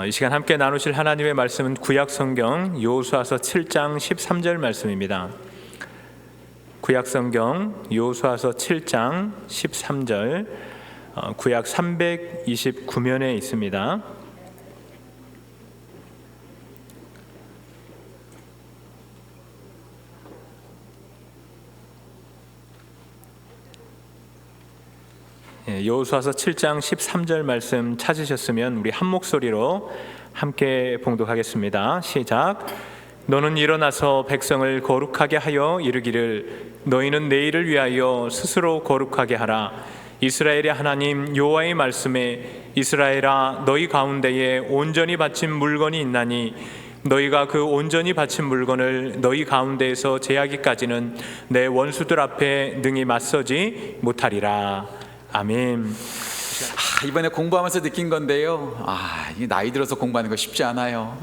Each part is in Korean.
이 시간 함께 나누실 하나님의 말씀은 구약성경 여호수아서 7장 13절 말씀입니다. 구약성경 여호수아서 7장 13절, 구약 329면에 있습니다. 여호수아서 7장 13절 말씀 찾으셨으면 우리 한 목소리로 함께 봉독하겠습니다. 시작. 너는 일어나서 백성을 거룩하게 하여 이르기를 너희는 내일을 위하여 스스로 거룩하게 하라. 이스라엘의 하나님 여호와의 말씀에 이스라엘아 너희 가운데에 온전히 바친 물건이 있나니 너희가 그 온전히 바친 물건을 너희 가운데에서 제하기까지는 내 원수들 앞에 능히 맞서지 못하리라. 아멘. 이번에 공부하면서 느낀 건데요. 이 나이 들어서 공부하는 거 쉽지 않아요.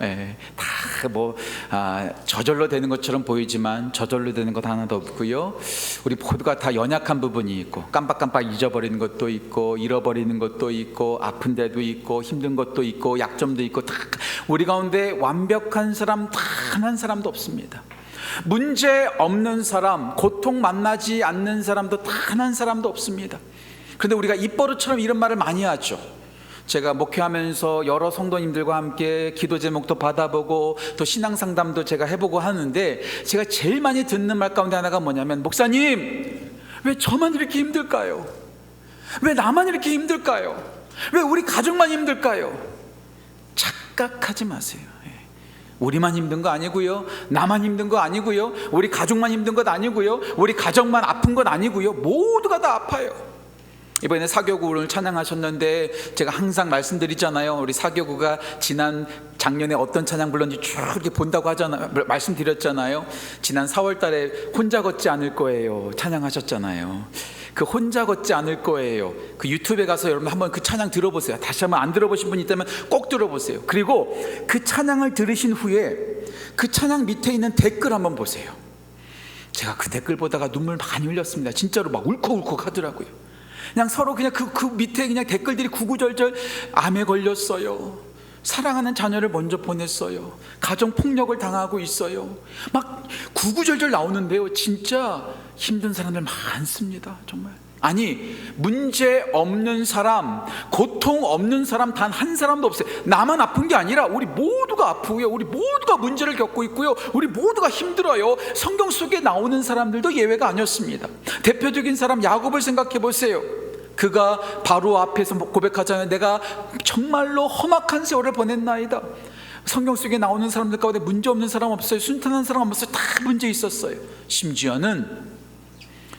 다 저절로 되는 것처럼 보이지만 저절로 되는 것 하나도 없고요. 우리 모두가 다 연약한 부분이 있고 깜빡깜빡 잊어버리는 것도 있고 잃어버리는 것도 있고 아픈 데도 있고 힘든 것도 있고 약점도 있고 다 우리 가운데 완벽한 사람 단 한 사람도 없습니다. 문제 없는 사람, 고통 만나지 않는 사람도 단 한 사람도 없습니다. 그런데 우리가 입버릇처럼 이런 말을 많이 하죠. 제가 목회하면서 여러 성도님들과 함께 기도 제목도 받아보고 또 신앙 상담도 제가 해보고 하는데 제가 제일 많이 듣는 말 가운데 하나가 뭐냐면, 목사님 왜 저만 이렇게 힘들까요? 왜 나만 이렇게 힘들까요? 왜 우리 가족만 힘들까요? 착각하지 마세요. 우리만 힘든 거 아니고요, 나만 힘든 거 아니고요, 우리 가족만 힘든 것 아니고요, 우리 가정만 아픈 것 아니고요, 모두가 다 아파요. 이번에 사교구 오늘 찬양하셨는데 제가 항상 말씀드리잖아요. 우리 사교구가 작년에 어떤 찬양 불렀는지 쭉 이렇게 본다고 하잖아요. 말씀드렸잖아요. 지난 4월 달에 혼자 걷지 않을 거예요 찬양하셨잖아요. 그 혼자 걷지 않을 거예요, 그 유튜브에 가서 여러분 한번 그 찬양 들어보세요. 다시 한번 안 들어보신 분이 있다면 꼭 들어보세요. 그리고 그 찬양을 들으신 후에 그 찬양 밑에 있는 댓글 한번 보세요. 제가 그 댓글 보다가 눈물 많이 흘렸습니다. 진짜로 막 울컥울컥 하더라고요. 그냥 서로 그냥 그 밑에 그냥 댓글들이 구구절절 암에 걸렸어요, 사랑하는 자녀를 먼저 보냈어요, 가정폭력을 당하고 있어요, 막 구구절절 나오는데요. 진짜 힘든 사람들 많습니다. 정말. 아니, 문제 없는 사람, 고통 없는 사람 단 한 사람도 없어요. 나만 아픈 게 아니라 우리 모두가 아프고요, 우리 모두가 문제를 겪고 있고요, 우리 모두가 힘들어요. 성경 속에 나오는 사람들도 예외가 아니었습니다. 대표적인 사람 야곱을 생각해 보세요. 그가 바로 앞에서 고백하잖아요. 내가 정말로 험악한 세월을 보냈나이다. 성경 속에 나오는 사람들 가운데 문제 없는 사람 없어요. 순탄한 사람 없어요. 다 문제 있었어요. 심지어는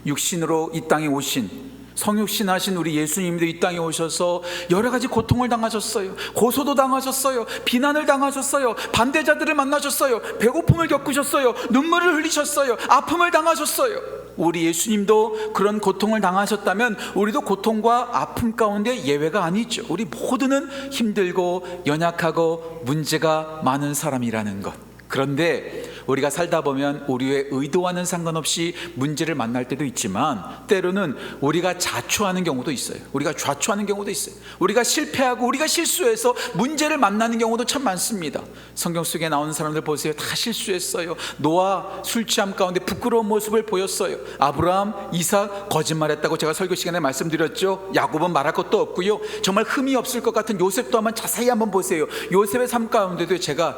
육신으로 이 땅에 오신 성육신하신 우리 예수님도 이 땅에 오셔서 여러 가지 고통을 당하셨어요. 고소도 당하셨어요. 비난을 당하셨어요. 반대자들을 만나셨어요. 배고픔을 겪으셨어요. 눈물을 흘리셨어요. 아픔을 당하셨어요. 우리 예수님도 그런 고통을 당하셨다면 우리도 고통과 아픔 가운데 예외가 아니죠. 우리 모두는 힘들고 연약하고 문제가 많은 사람이라는 것. 그런데 우리가 살다 보면 우리의 의도와는 상관없이 문제를 만날 때도 있지만 때로는 우리가 자초하는 경우도 있어요. 우리가 좌초하는 경우도 있어요. 우리가 실패하고 우리가 실수해서 문제를 만나는 경우도 참 많습니다. 성경 속에 나오는 사람들 보세요. 다 실수했어요. 노아 술 취함 가운데 부끄러운 모습을 보였어요. 아브라함, 이삭 거짓말했다고 제가 설교 시간에 말씀드렸죠. 야곱은 말할 것도 없고요, 정말 흠이 없을 것 같은 요셉도 한번 자세히 한번 보세요. 요셉의 삶 가운데도 제가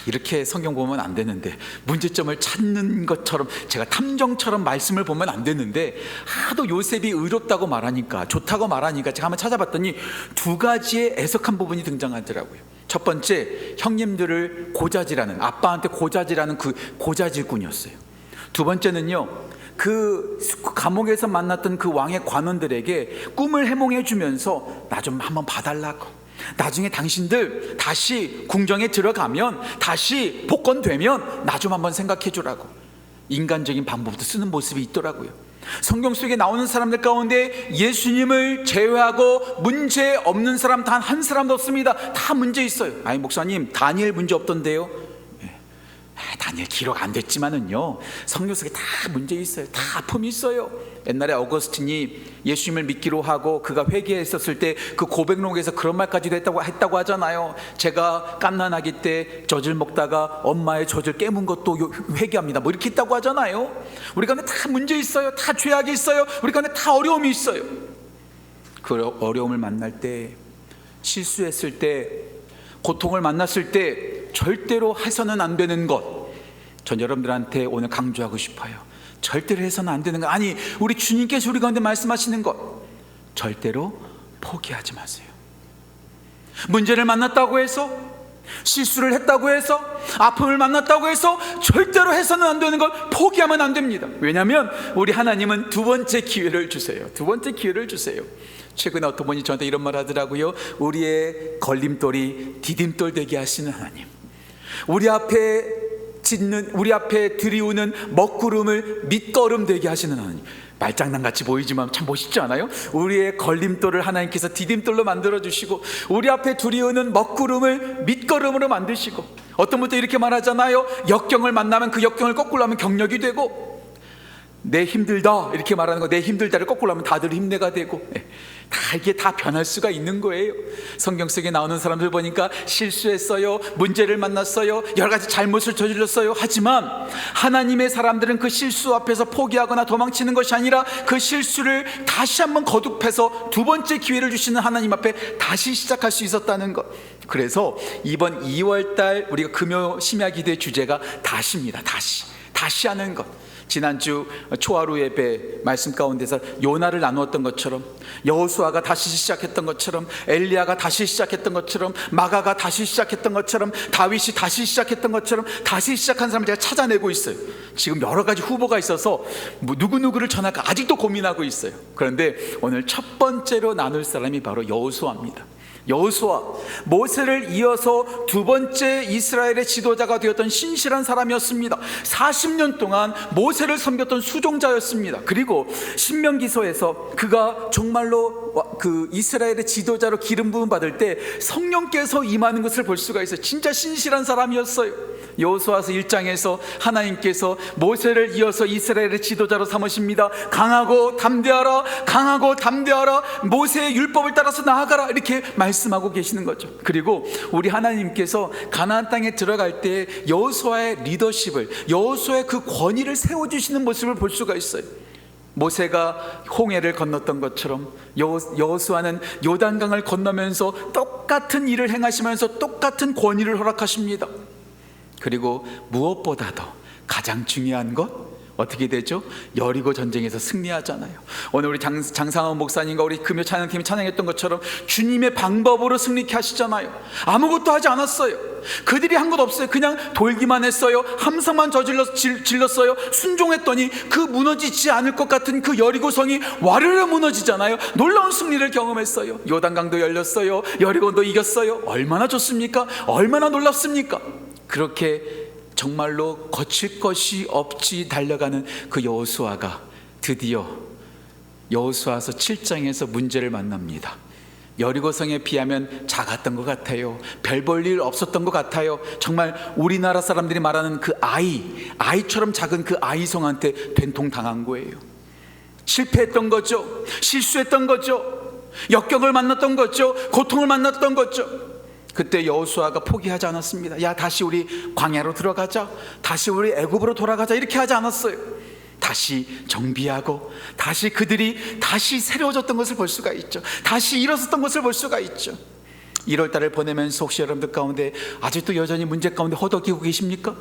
이렇게 성경 보면 안 되는데, 문제점을 찾는 것처럼 제가 탐정처럼 말씀을 보면 안 되는데, 하도 요셉이 의롭다고 말하니까, 좋다고 말하니까 제가 한번 찾아봤더니 두 가지의 애석한 부분이 등장하더라고요. 첫 번째, 형님들을 고자질하는, 아빠한테 고자질하는 그 고자질꾼이었어요. 두 번째는요, 그 감옥에서 만났던 그 왕의 관원들에게 꿈을 해몽해 주면서 나 좀 한번 봐달라고, 나중에 당신들 다시 궁정에 들어가면, 다시 복권되면 나 좀 한번 생각해 주라고 인간적인 방법도 쓰는 모습이 있더라고요. 성경 속에 나오는 사람들 가운데 예수님을 제외하고 문제 없는 사람 단 한 사람도 없습니다. 다 문제 있어요. 아니 목사님, 다니엘 문제 없던데요? 아니 기록 안 됐지만은요 성경 속에 다 문제 있어요. 다 아픔이 있어요. 옛날에 어거스틴이 예수님을 믿기로 하고 그가 회개했었을 때 그 고백록에서 그런 말까지도 했다고 하잖아요. 제가 갓난아기 때 젖을 먹다가 엄마의 젖을 깨문 것도 회개합니다. 뭐 이렇게 했다고 하잖아요. 우리 가운데 다 문제 있어요. 다 죄악이 있어요. 우리 가운데 다 어려움이 있어요. 그 어려움을 만날 때, 실수했을 때, 고통을 만났을 때 절대로 해서는 안 되는 것, 전 여러분들한테 오늘 강조하고 싶어요. 절대로 해서는 안 되는 것, 아니 우리 주님께서 우리 가운데 말씀하시는 것, 절대로 포기하지 마세요. 문제를 만났다고 해서, 실수를 했다고 해서, 아픔을 만났다고 해서 절대로 해서는 안 되는 걸 포기하면 안 됩니다. 왜냐하면 우리 하나님은 두 번째 기회를 주세요. 두 번째 기회를 주세요. 최근에 어떤 분이 저한테 이런 말 하더라고요. 우리의 걸림돌이 디딤돌 되게 하시는 하나님, 우리 앞에 들이우는 먹구름을 밑거름 되게 하시는 하나님. 말장난같이 보이지만 참 멋있지 않아요? 우리의 걸림돌을 하나님께서 디딤돌로 만들어주시고 우리 앞에 들이우는 먹구름을 밑거름으로 만드시고, 어떤 분도 이렇게 말하잖아요. 역경을 만나면 그 역경을 거꾸로 하면 경력이 되고, 내 힘들다 이렇게 말하는 거, 내 힘들다를 거꾸로 하면 다들 힘내가 되고, 다 이게 다 변할 수가 있는 거예요. 성경 속에 나오는 사람들 보니까 실수했어요, 문제를 만났어요, 여러 가지 잘못을 저질렀어요. 하지만 하나님의 사람들은 그 실수 앞에서 포기하거나 도망치는 것이 아니라 그 실수를 다시 한번 거듭해서 두 번째 기회를 주시는 하나님 앞에 다시 시작할 수 있었다는 것. 그래서 이번 2월달 우리가 금요 심야 기도의 주제가 다시입니다. 다시 하는 것. 지난주 초하루 예배 말씀 가운데서 요나를 나누었던 것처럼, 여호수아가 다시 시작했던 것처럼, 엘리야가 다시 시작했던 것처럼, 마가가 다시 시작했던 것처럼, 다윗이 다시 시작했던 것처럼 다시 시작한 사람을 제가 찾아내고 있어요. 지금 여러 가지 후보가 있어서 누구누구를 전할까 아직도 고민하고 있어요. 그런데 오늘 첫 번째로 나눌 사람이 바로 여호수아입니다. 여호수아, 모세를 이어서 두 번째 이스라엘의 지도자가 되었던 신실한 사람이었습니다. 40년 동안 모세를 섬겼던 수종자였습니다. 그리고 신명기서에서 그가 정말로 그 이스라엘의 지도자로 기름 부음 받을 때 성령께서 임하는 것을 볼 수가 있어요. 진짜 신실한 사람이었어요. 여호수아서 1장에서 하나님께서 모세를 이어서 이스라엘의 지도자로 삼으십니다. 강하고 담대하라, 강하고 담대하라, 모세의 율법을 따라서 나아가라, 이렇게 말씀하고 계시는 거죠. 그리고 우리 하나님께서 가나안 땅에 들어갈 때 여호수아의 리더십을, 여호수아의 그 권위를 세워주시는 모습을 볼 수가 있어요. 모세가 홍해를 건넜던 것처럼 여호수아는 요단강을 건너면서 똑같은 일을 행하시면서 똑같은 권위를 허락하십니다. 그리고 무엇보다도 가장 중요한 것, 어떻게 되죠? 여리고 전쟁에서 승리하잖아요. 오늘 우리 장상원 목사님과 우리 금요 찬양팀이 찬양했던 것처럼 주님의 방법으로 승리케 하시잖아요. 아무것도 하지 않았어요. 그들이 한 것 없어요. 그냥 돌기만 했어요. 함성만 질렀어요. 순종했더니 그 무너지지 않을 것 같은 그 여리고성이 와르르 무너지잖아요. 놀라운 승리를 경험했어요. 요단강도 열렸어요. 여리고도 이겼어요. 얼마나 좋습니까? 얼마나 놀랍습니까? 그렇게 정말로 거칠 것이 없이 달려가는 그 여호수아가 드디어 여호수아서 7장에서 문제를 만납니다. 여리고성에 비하면 작았던 것 같아요. 별 볼 일 없었던 것 같아요. 정말 우리나라 사람들이 말하는 그 아이처럼 작은 그 아이성한테 된통당한 거예요. 실패했던 거죠. 실수했던 거죠. 역경을 만났던 거죠. 고통을 만났던 거죠. 그때 여호수아가 포기하지 않았습니다. 야, 다시 우리 광야로 들어가자, 다시 우리 애굽으로 돌아가자, 이렇게 하지 않았어요. 다시 정비하고 다시 그들이 다시 새로워졌던 것을 볼 수가 있죠. 다시 일어섰던 것을 볼 수가 있죠. 1월달을 보내면서 혹시 여러분들 가운데 아직도 여전히 문제 가운데 허덕이고 계십니까?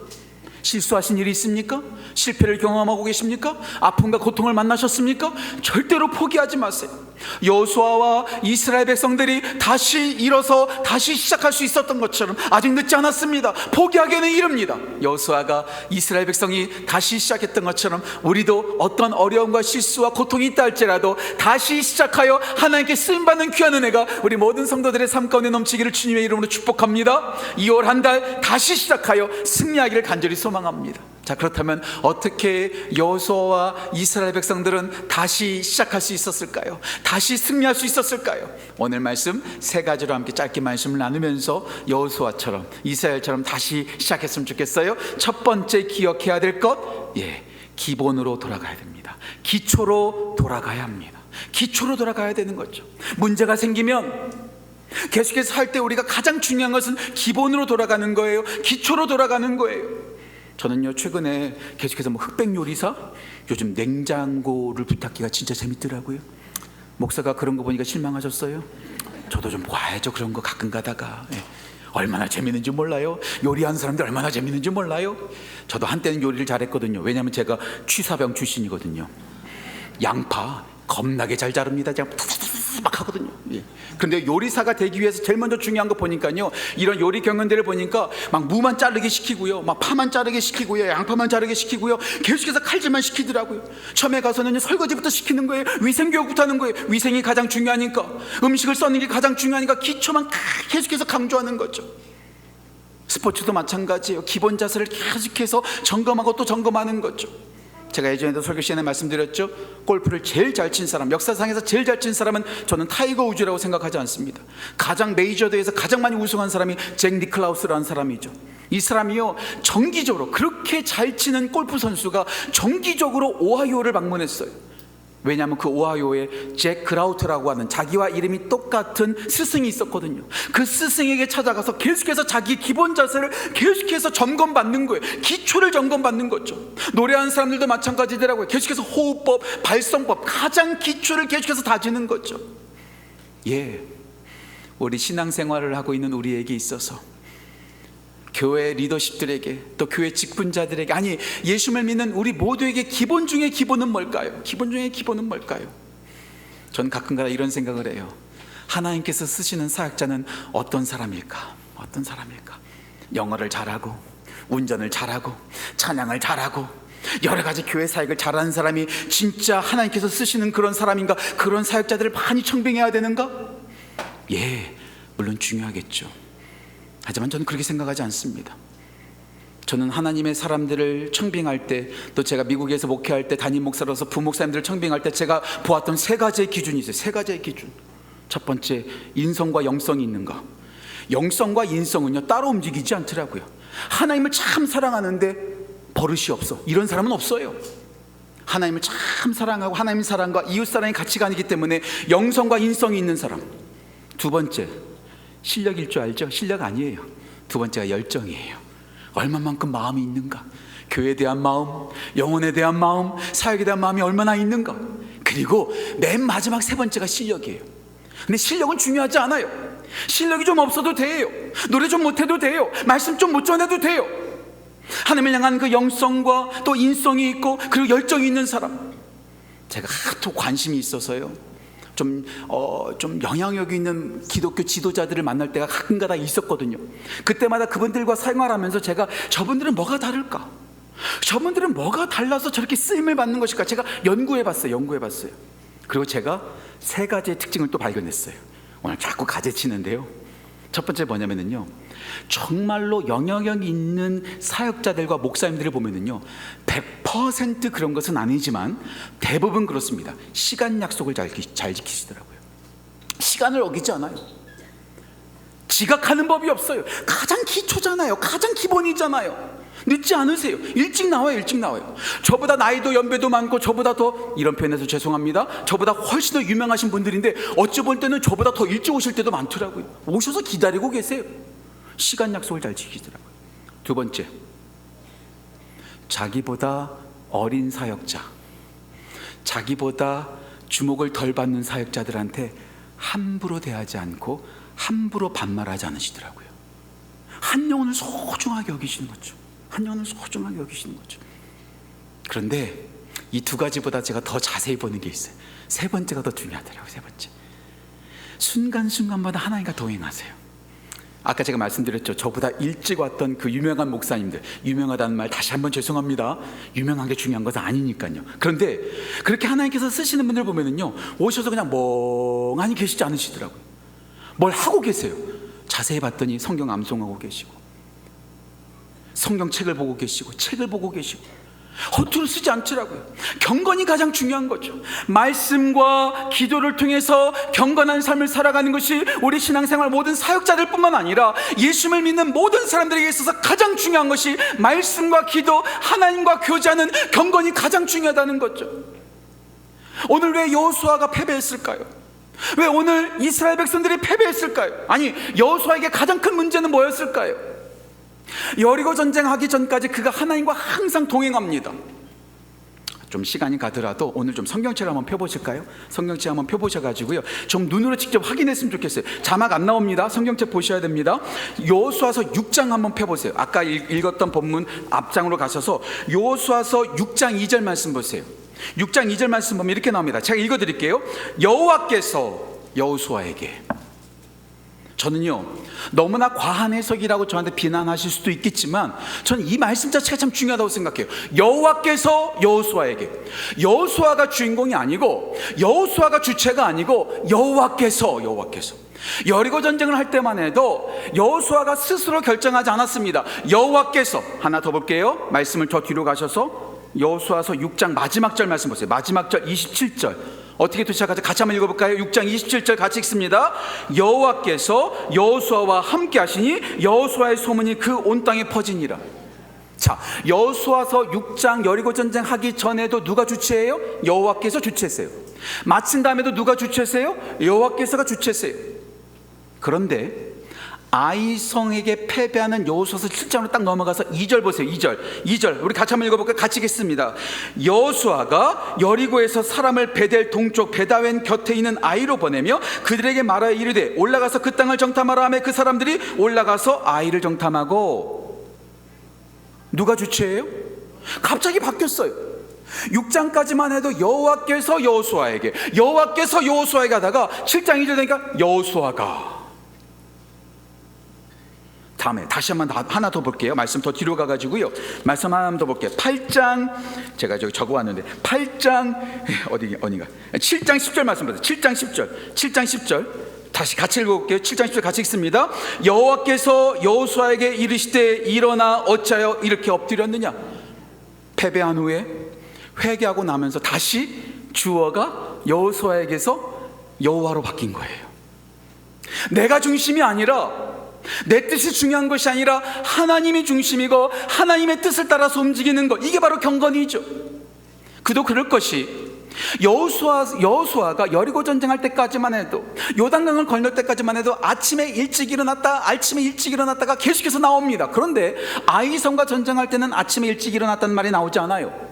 실수하신 일이 있습니까? 실패를 경험하고 계십니까? 아픔과 고통을 만나셨습니까? 절대로 포기하지 마세요. 여호수아와 이스라엘 백성들이 다시 일어서 다시 시작할 수 있었던 것처럼 아직 늦지 않았습니다. 포기하기에는 이릅니다. 여호수아가 이스라엘 백성이 다시 시작했던 것처럼 우리도 어떤 어려움과 실수와 고통이 있다 할지라도 다시 시작하여 하나님께 쓰임받는 귀한 은혜가 우리 모든 성도들의 삶 가운데 넘치기를 주님의 이름으로 축복합니다. 2월 한 달 다시 시작하여 승리하기를 간절히 소망합니다. 자, 그렇다면 어떻게 여호수아와 이스라엘 백성들은 다시 시작할 수 있었을까요? 다시 승리할 수 있었을까요? 오늘 말씀 세 가지로 함께 짧게 말씀을 나누면서 여호수아처럼 이스라엘처럼 다시 시작했으면 좋겠어요. 첫 번째 기억해야 될 것, 기본으로 돌아가야 됩니다. 기초로 돌아가야 합니다. 기초로 돌아가야 되는 거죠. 문제가 생기면 계속해서 할 때 우리가 가장 중요한 것은 기본으로 돌아가는 거예요. 기초로 돌아가는 거예요. 저는요, 최근에 계속해서 흑백 요리사, 요즘 냉장고를 부탁기가 진짜 재밌더라고요. 목사가 그런 거 보니까 실망하셨어요? 저도 좀 봐야죠, 그런 거 가끔 가다가. 얼마나 재밌는지 몰라요. 요리하는 사람들 얼마나 재밌는지 몰라요. 저도 한때는 요리를 잘했거든요. 왜냐하면 제가 취사병 출신이거든요. 양파 겁나게 잘 자릅니다. 제가 막 하거든요. 그런데 요리사가 되기 위해서 제일 먼저 중요한 거 보니까요, 이런 요리 경연대를 보니까 막 무만 자르게 시키고요, 막 파만 자르게 시키고요, 양파만 자르게 시키고요, 계속해서 칼질만 시키더라고요. 처음에 가서는 설거지부터 시키는 거예요. 위생교육부터 하는 거예요. 위생이 가장 중요하니까, 음식을 써는 게 가장 중요하니까 기초만 계속해서 강조하는 거죠. 스포츠도 마찬가지예요. 기본 자세를 계속해서 점검하고 또 점검하는 거죠. 제가 예전에도 설교 시간에 말씀드렸죠. 골프를 제일 잘 친 사람, 역사상에서 제일 잘 친 사람은 저는 타이거 우즈라고 생각하지 않습니다. 가장 메이저 대회에서 가장 많이 우승한 사람이 잭 니클라우스라는 사람이죠. 이 사람이요, 정기적으로 그렇게 잘 치는 골프 선수가 정기적으로 오하이오를 방문했어요. 왜냐하면 그 오하이오에 잭 그라우트라고 하는 자기와 이름이 똑같은 스승이 있었거든요. 그 스승에게 찾아가서 계속해서 자기 기본 자세를 계속해서 점검받는 거예요. 기초를 점검받는 거죠. 노래하는 사람들도 마찬가지더라고요. 계속해서 호흡법, 발성법, 가장 기초를 계속해서 다지는 거죠. 우리 신앙생활을 하고 있는 우리에게 있어서, 교회 리더십들에게, 또 교회 직분자들에게, 아니 예수를 믿는 우리 모두에게 기본 중에 기본은 뭘까요? 기본 중에 기본은 뭘까요? 전 가끔가다 이런 생각을 해요. 하나님께서 쓰시는 사역자는 어떤 사람일까? 어떤 사람일까? 영어를 잘하고, 운전을 잘하고, 찬양을 잘하고, 여러 가지 교회 사역을 잘하는 사람이 진짜 하나님께서 쓰시는 그런 사람인가? 그런 사역자들을 많이 청빙해야 되는가? 물론 중요하겠죠. 하지만 저는 그렇게 생각하지 않습니다. 저는 하나님의 사람들을 청빙할 때, 또 제가 미국에서 목회할 때 담임 목사로서 부목사님들을 청빙할 때 제가 보았던 세 가지의 기준이 있어요. 세 가지의 기준. 첫 번째, 인성과 영성이 있는가. 영성과 인성은요, 따로 움직이지 않더라고요. 하나님을 참 사랑하는데 버릇이 없어, 이런 사람은 없어요. 하나님을 참 사랑하고 하나님 사랑과 이웃 사랑이 같이 가기 때문에 영성과 인성이 있는 사람. 두 번째, 실력일 줄 알죠? 실력 아니에요. 두 번째가 열정이에요. 얼마만큼 마음이 있는가. 교회에 대한 마음, 영혼에 대한 마음, 사역에 대한 마음이 얼마나 있는가. 그리고 맨 마지막 세 번째가 실력이에요. 근데 실력은 중요하지 않아요. 실력이 좀 없어도 돼요. 노래 좀 못해도 돼요. 말씀 좀 못 전해도 돼요. 하나님을 향한 그 영성과 또 인성이 있고, 그리고 열정이 있는 사람. 제가 하도 관심이 있어서요, 좀 영향력 있는 기독교 지도자들을 만날 때가 가끔가다 있었거든요. 그때마다 그분들과 생활하면서 제가, 저분들은 뭐가 다를까? 저분들은 뭐가 달라서 저렇게 쓰임을 받는 것일까? 제가 연구해봤어요. 그리고 제가 세 가지의 특징을 또 발견했어요. 오늘 자꾸 가재치는데요, 첫 번째 뭐냐면요, 정말로 영향력 있는 사역자들과 목사님들을 보면은요, 100% 그런 것은 아니지만 대부분 그렇습니다. 시간 약속을 잘 지키시더라고요. 시간을 어기지 않아요. 지각하는 법이 없어요. 가장 기초잖아요. 가장 기본이잖아요. 늦지 않으세요. 일찍 나와요. 저보다 나이도 연배도 많고, 저보다 더, 이런 표현에서 죄송합니다, 저보다 훨씬 더 유명하신 분들인데 어찌 볼 때는 저보다 더 일찍 오실 때도 많더라고요. 오셔서 기다리고 계세요. 시간 약속을 잘 지키더라고요. 두 번째, 자기보다 어린 사역자, 자기보다 주목을 덜 받는 사역자들한테 함부로 대하지 않고 함부로 반말하지 않으시더라고요. 한 영혼을 소중하게 여기시는 거죠. 그런데 이 두 가지보다 제가 더 자세히 보는 게 있어요. 세 번째가 더 중요하더라고요. 세 번째, 순간순간마다 하나님과 동행하세요. 아까 제가 말씀드렸죠. 저보다 일찍 왔던 그 유명한 목사님들, 유명하다는 말 다시 한번 죄송합니다. 유명한 게 중요한 것은 아니니까요. 그런데 그렇게 하나님께서 쓰시는 분들 보면은요, 오셔서 그냥 멍하니 계시지 않으시더라고요. 뭘 하고 계세요. 자세히 봤더니 성경 암송하고 계시고, 성경책을 보고 계시고 책을 보고 계시고 허투루 쓰지 않더라고요. 경건이 가장 중요한 거죠. 말씀과 기도를 통해서 경건한 삶을 살아가는 것이 우리 신앙생활 모든 사역자들 뿐만 아니라 예수님을 믿는 모든 사람들에게 있어서 가장 중요한 것이 말씀과 기도, 하나님과 교제하는 경건이 가장 중요하다는 거죠. 오늘 왜 여호수아가 패배했을까요? 왜 오늘 이스라엘 백성들이 패배했을까요? 아니, 여호수아에게 가장 큰 문제는 뭐였을까요? 여리고 전쟁하기 전까지 그가 하나님과 항상 동행합니다. 좀 시간이 가더라도 오늘 좀 성경책을 한번 펴보실까요? 성경책 한번 펴보셔가지고요, 좀 눈으로 직접 확인했으면 좋겠어요. 자막 안 나옵니다. 성경책 보셔야 됩니다. 여호수아서 6장 한번 펴보세요. 아까 읽었던 본문 앞장으로 가셔서 여호수아서 6장 2절 말씀 보세요. 6장 2절 말씀 보면 이렇게 나옵니다. 제가 읽어드릴게요. 여호와께서 여호수아에게, 저는요 너무나 과한 해석이라고 저한테 비난하실 수도 있겠지만 저는 이 말씀 자체가 참 중요하다고 생각해요. 여호와께서 여호수아에게, 여호수아가 주인공이 아니고 여호수아가 주체가 아니고 여호와께서 여리고 전쟁을 할 때만 해도 여호수아가 스스로 결정하지 않았습니다. 여호와께서, 하나 더 볼게요. 말씀을 더 뒤로 가셔서 여호수아서 6장 마지막 절 말씀 보세요. 마지막 절 27절 어떻게 도착하죠? 같이 한번 읽어볼까요? 6장 27절 같이 읽습니다. 여호와께서 여호수아와 함께 하시니 여호수아의 소문이 그 온 땅에 퍼지니라. 자, 여호수아서 6장 여리고 전쟁 하기 전에도 누가 주체해요? 여호와께서 주체했어요. 마친 다음에도 누가 주체했어요? 여호와께서가 주체했어요. 그런데 아이성에게 패배하는 여호수아서 7장으로 딱 넘어가서 2절 보세요. 2절 우리 같이 한번 읽어볼까요? 같이 읽겠습니다. 여호수아가 여리고에서 사람을 베델 동쪽 베다웬 곁에 있는 아이로 보내며 그들에게 말하여 이르되 올라가서 그 땅을 정탐하라 하매 그 사람들이 올라가서 아이를 정탐하고. 누가 주체예요? 갑자기 바뀌었어요. 6장까지만 해도 여호와께서 여호수아에게 하다가 7장 2절 되니까 여호수아가. 다음에 다시 하나 더 볼게요. 말씀 더 뒤로 가가지고요, 말씀 하나 더 볼게요. 8장, 제가 저기 적어왔는데 8장 어디가 7장 10절 말씀 보세요. 7장 10절 다시 같이 읽어볼게요. 7장 10절 같이 읽습니다. 여호와께서 여호수아에게 이르시되 일어나 어찌하여 이렇게 엎드렸느냐. 패배한 후에 회개하고 나면서 다시 주어가 여호수아에게서 여호와로 바뀐 거예요. 내가 중심이 아니라, 내 뜻이 중요한 것이 아니라 하나님이 중심이고 하나님의 뜻을 따라서 움직이는 것, 이게 바로 경건이죠. 그도 그럴 것이 여호수아가 여리고 전쟁할 때까지만 해도, 요단강을 건널 때까지만 해도 아침에 일찍 일어났다가 계속해서 나옵니다. 그런데 아이성과 전쟁할 때는 아침에 일찍 일어났다는 말이 나오지 않아요.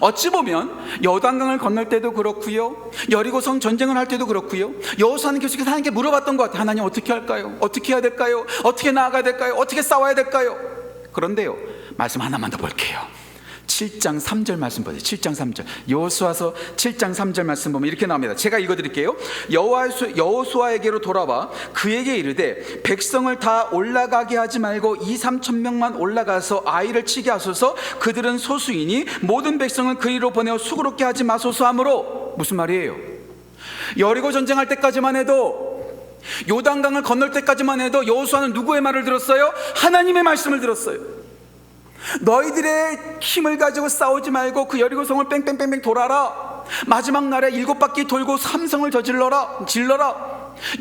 어찌 보면 요단강을 건널 때도 그렇고요, 여리고성 전쟁을 할 때도 그렇고요, 여호수아는 계속해서 하나님께 물어봤던 것 같아요. 하나님 어떻게 할까요? 어떻게 해야 될까요? 어떻게 나아가야 될까요? 어떻게 싸워야 될까요? 그런데요, 말씀 하나만 더 볼게요. 7장 3절 말씀 보세요. 7장 3절 여호수아서 7장 3절 말씀 보면 이렇게 나옵니다. 제가 읽어드릴게요. 여호수아에게로 돌아와 그에게 이르되 백성을 다 올라가게 하지 말고 2-3천 명만 올라가서 아이를 치게 하소서. 그들은 소수이니 모든 백성을 그리로 보내어 수고롭게 하지 마소서 하므로. 무슨 말이에요? 여리고 전쟁할 때까지만 해도, 요단강을 건널 때까지만 해도 여호수아는 누구의 말을 들었어요? 하나님의 말씀을 들었어요. 너희들의 힘을 가지고 싸우지 말고 그 여리고성을 뺑뺑뺑뺑 돌아라. 마지막 날에 7바퀴 돌고 삼성을 질러라.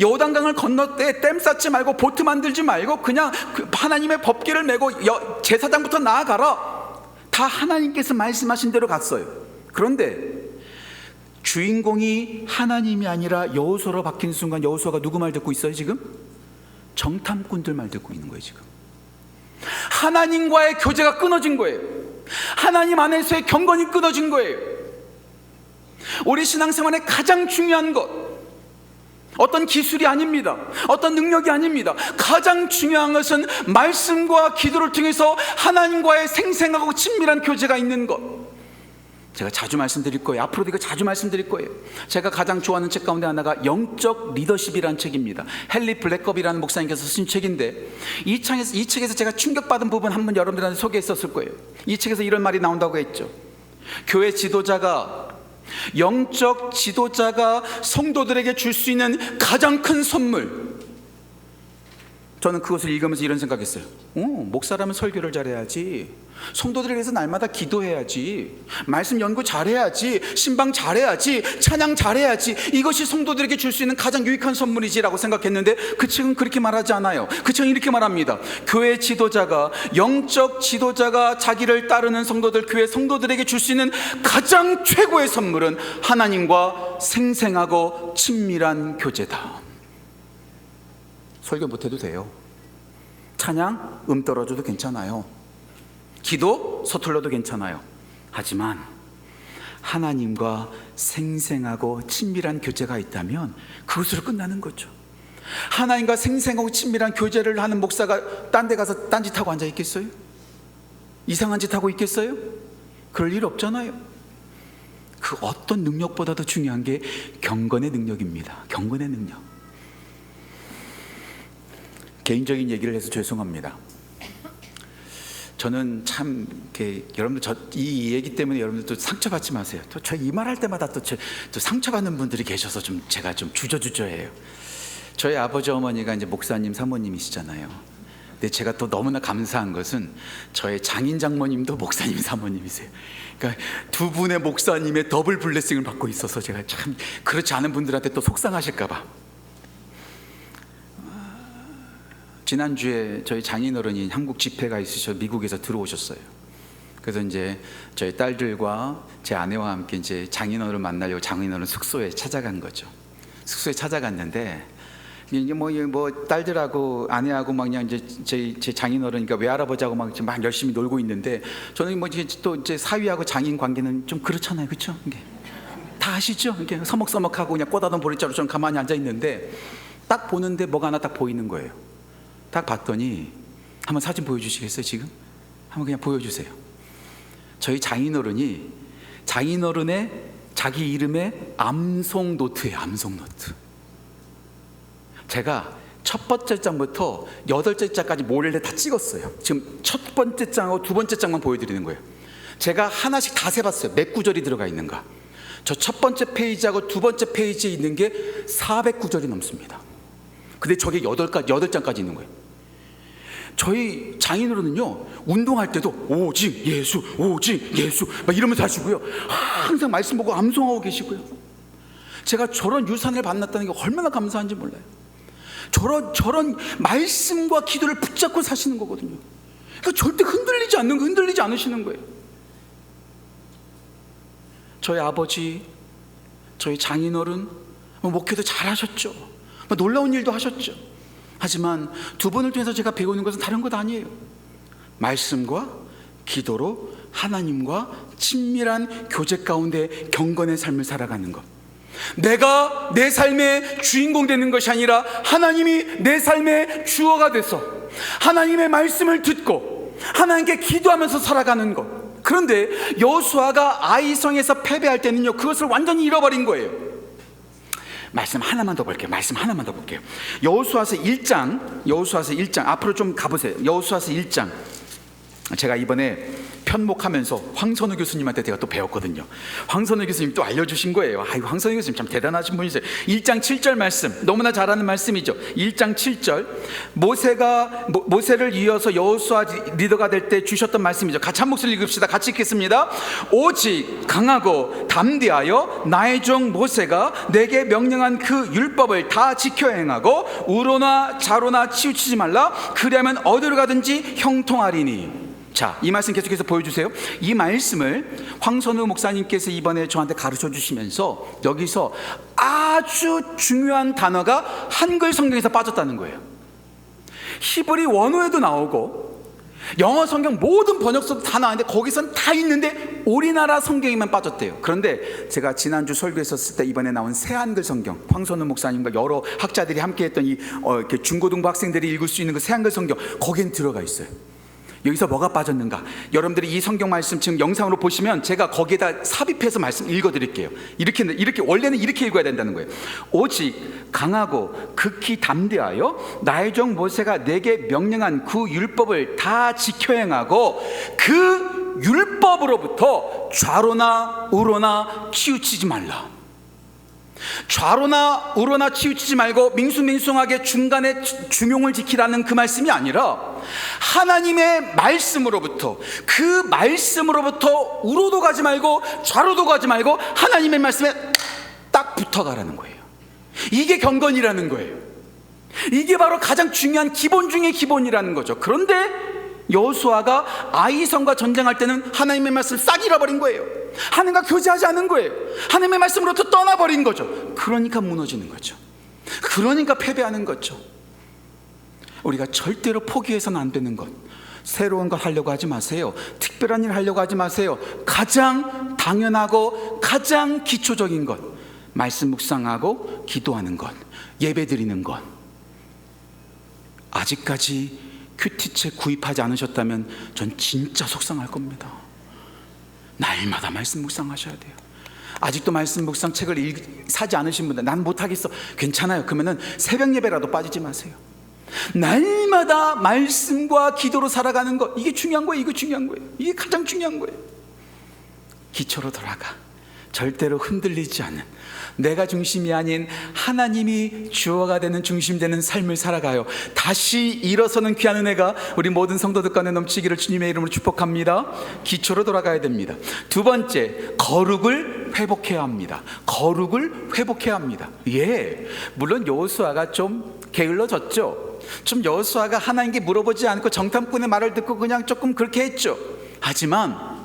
요단강을 건널 때 댐 쌓지 말고 보트 만들지 말고 그냥 하나님의 법궤를 메고 제사장부터 나아가라. 다 하나님께서 말씀하신 대로 갔어요. 그런데 주인공이 하나님이 아니라 여호수아로 바뀐 순간 여호수아가 누구 말 듣고 있어요? 지금 정탐꾼들 말 듣고 있는 거예요. 지금 하나님과의 교제가 끊어진 거예요. 하나님 안에서의 경건이 끊어진 거예요. 우리 신앙생활의 가장 중요한 것, 어떤 기술이 아닙니다. 어떤 능력이 아닙니다. 가장 중요한 것은 말씀과 기도를 통해서 하나님과의 생생하고 친밀한 교제가 있는 것. 제가 자주 말씀드릴 거예요. 앞으로도 이거 자주 말씀드릴 거예요. 제가 가장 좋아하는 책 가운데 하나가 영적 리더십이라는 책입니다. 헨리 블랙업이라는 목사님께서 쓰신 책인데, 이 책에서 제가 충격받은 부분 한번 여러분들한테 소개했었을 거예요. 이 책에서 이런 말이 나온다고 했죠. 교회 지도자가, 영적 지도자가 성도들에게 줄 수 있는 가장 큰 선물 저는 그것을 읽으면서 이런 생각했어요. 목사라면 설교를 잘해야지, 성도들에 대해서 날마다 기도해야지, 말씀 연구 잘해야지, 신방 잘해야지, 찬양 잘해야지, 이것이 성도들에게 줄 수 있는 가장 유익한 선물이지라고 생각했는데, 그 책은 그렇게 말하지 않아요. 그 책은 이렇게 말합니다. 교회 지도자가, 영적 지도자가 자기를 따르는 성도들, 교회 성도들에게 줄 수 있는 가장 최고의 선물은 하나님과 생생하고 친밀한 교제다. 설교 못해도 돼요. 찬양 떨어져도 괜찮아요. 기도 서툴러도 괜찮아요. 하지만 하나님과 생생하고 친밀한 교제가 있다면 그것으로 끝나는 거죠. 하나님과 생생하고 친밀한 교제를 하는 목사가 딴 데 가서 딴짓하고 앉아 있겠어요? 이상한 짓 하고 있겠어요? 그럴 일 없잖아요. 그 어떤 능력보다도 중요한 게 경건의 능력입니다. 경건의 능력. 개인적인 얘기를 해서 죄송합니다. 저는 참 여러분들 이 얘기 때문에 여러분들 또 상처받지 마세요. 또 저 이 말할 때마다 또 상처받는 분들이 계셔서 좀 제가 좀 주저주저해요. 저희 아버지 어머니가 이제 목사님 사모님이시잖아요. 근데 제가 또 너무나 감사한 것은 저의 장인 장모님도 목사님 사모님이세요. 그러니까 두 분의 목사님의 더블 블레싱을 받고 있어서 제가 참 그렇지 않은 분들한테 또 속상하실까 봐. 지난주에 저희 장인어른이 한국 집회가 있으셔서 미국에서 들어오셨어요. 그래서 이제 저희 딸들과 제 아내와 함께 이제 장인어른 만나려고 장인어른 숙소에 찾아간 거죠. 숙소에 찾아갔는데 이제 뭐 딸들하고 아내하고 막 그냥 이제 제 장인어른이니까 외할아버지하고 막 열심히 놀고 있는데, 저는 뭐 또 이제 사위하고 장인 관계는 좀 그렇잖아요, 그렇죠? 이게 다 아시죠? 이게 서먹서먹하고 그냥 꼬다던 보리자루처럼 가만히 앉아 있는데 딱 보는데 뭐가 하나 딱 보이는 거예요. 딱 봤더니, 한번 사진 보여주시겠어요? 지금 한번 그냥 보여주세요. 저희 장인어른이 장인어른의 자기 이름의 암송 노트예요. 암송 노트. 제가 첫 번째 장부터 8째 장까지 몰래 다 찍었어요. 지금 첫 번째 장하고 두 번째 장만 보여드리는 거예요. 제가 하나씩 다 세봤어요. 몇 구절이 들어가 있는가. 저 첫 번째 페이지하고 두 번째 페이지에 있는 게 400구절이 넘습니다. 근데 저게 8장까지 있는 거예요. 저희 장인어른은요, 운동할 때도 오직 예수, 오직 예수 막 이러면서 하시고요, 항상 말씀 보고 암송하고 계시고요. 제가 저런 유산을 받았다는 게 얼마나 감사한지 몰라요. 저런 말씀과 기도를 붙잡고 사시는 거거든요. 그러니까 절대 흔들리지 않으시는 거예요. 저희 아버지, 저희 장인어른 목회도 잘하셨죠. 놀라운 일도 하셨죠. 하지만 두 분을 통해서 제가 배우는 것은 다른 것 아니에요. 말씀과 기도로 하나님과 친밀한 교제 가운데 경건의 삶을 살아가는 것. 내가 내 삶의 주인공 되는 것이 아니라 하나님이 내 삶의 주어가 돼서 하나님의 말씀을 듣고 하나님께 기도하면서 살아가는 것. 그런데 여호수아가 아이성에서 패배할 때는요, 그것을 완전히 잃어버린 거예요. 말씀 하나만 더 볼게요. 여호수아서 1장 앞으로 좀 가보세요. 여호수아서 1장. 제가 이번에 편목하면서 황선우 교수님한테 제가 또 배웠거든요. 황선우 교수님 또 알려주신 거예요. 황선우 교수님 참 대단하신 분이세요. 1장 7절 말씀, 너무나 잘 아는 말씀이죠. 1장 7절, 모세를 이어서 여호수아 리더가 될 때 주셨던 말씀이죠. 같이 한 목소리 읽읍시다. 같이 읽겠습니다. 오직 강하고 담대하여 나의 종 모세가 내게 명령한 그 율법을 다 지켜 행하고 우로나 자로나 치우치지 말라. 그리하면 어디로 가든지 형통하리니. 자, 이 말씀 계속해서 보여주세요. 이 말씀을 황선우 목사님께서 이번에 저한테 가르쳐 주시면서 여기서 아주 중요한 단어가 한글 성경에서 빠졌다는 거예요. 히브리 원어에도 나오고 영어 성경 모든 번역서도 다 나왔는데 거기선 다 있는데 우리나라 성경에만 빠졌대요. 그런데 제가 지난주 설교했었을 때 이번에 나온 새 한글 성경, 황선우 목사님과 여러 학자들이 함께 했던 이 중고등부 학생들이 읽을 수 있는 그 새 한글 성경, 거기엔 들어가 있어요. 여기서 뭐가 빠졌는가? 여러분들이 이 성경 말씀 지금 영상으로 보시면 제가 거기에다 삽입해서 말씀 읽어드릴게요. 이렇게 원래는 이렇게 읽어야 된다는 거예요. 오직 강하고 극히 담대하여 나의 종 모세가 내게 명령한 그 율법을 다 지켜 행하고 그 율법으로부터 좌로나 우로나 치우치지 말라. 좌로나 우로나 치우치지 말고 밍숭맹숭하게 중간에 중용을 지키라는 그 말씀이 아니라 하나님의 말씀으로부터, 그 말씀으로부터 우로도 가지 말고 좌로도 가지 말고 하나님의 말씀에 딱 붙어가라는 거예요. 이게 경건이라는 거예요. 이게 바로 가장 중요한 기본 중의 기본이라는 거죠. 그런데 여호수아가 아이성과 전쟁할 때는 하나님의 말씀을 싹 잃어버린 거예요. 하나님과 교제하지 않은 거예요. 하나님의 말씀으로부터 떠나버린 거죠. 그러니까 무너지는 거죠. 그러니까 패배하는 거죠. 우리가 절대로 포기해서는 안 되는 것, 새로운 것 하려고 하지 마세요. 특별한 일 하려고 하지 마세요. 가장 당연하고 가장 기초적인 것, 말씀 묵상하고 기도하는 것, 예배 드리는 것. 아직까지 큐티책 구입하지 않으셨다면 전 진짜 속상할 겁니다. 날마다 말씀 묵상하셔야 돼요. 아직도 말씀 묵상 책을 사지 않으신 분들, 난 못하겠어, 괜찮아요. 그러면은 새벽 예배라도 빠지지 마세요. 날마다 말씀과 기도로 살아가는 것, 이게 중요한 거예요. 이거 중요한 거예요. 이게 가장 중요한 거예요. 기초로 돌아가. 절대로 흔들리지 않는, 내가 중심이 아닌 하나님이 주어가 되는, 중심 되는 삶을 살아가요. 다시 일어서는 귀한 은혜가 우리 모든 성도들 간에 넘치기를 주님의 이름으로 축복합니다. 기초로 돌아가야 됩니다. 두 번째, 거룩을 회복해야 합니다. 거룩을 회복해야 합니다. 예, 물론 여호수아가 좀 게을러졌죠. 좀 여호수아가 하나님께 물어보지 않고 정탐꾼의 말을 듣고 그냥 조금 그렇게 했죠. 하지만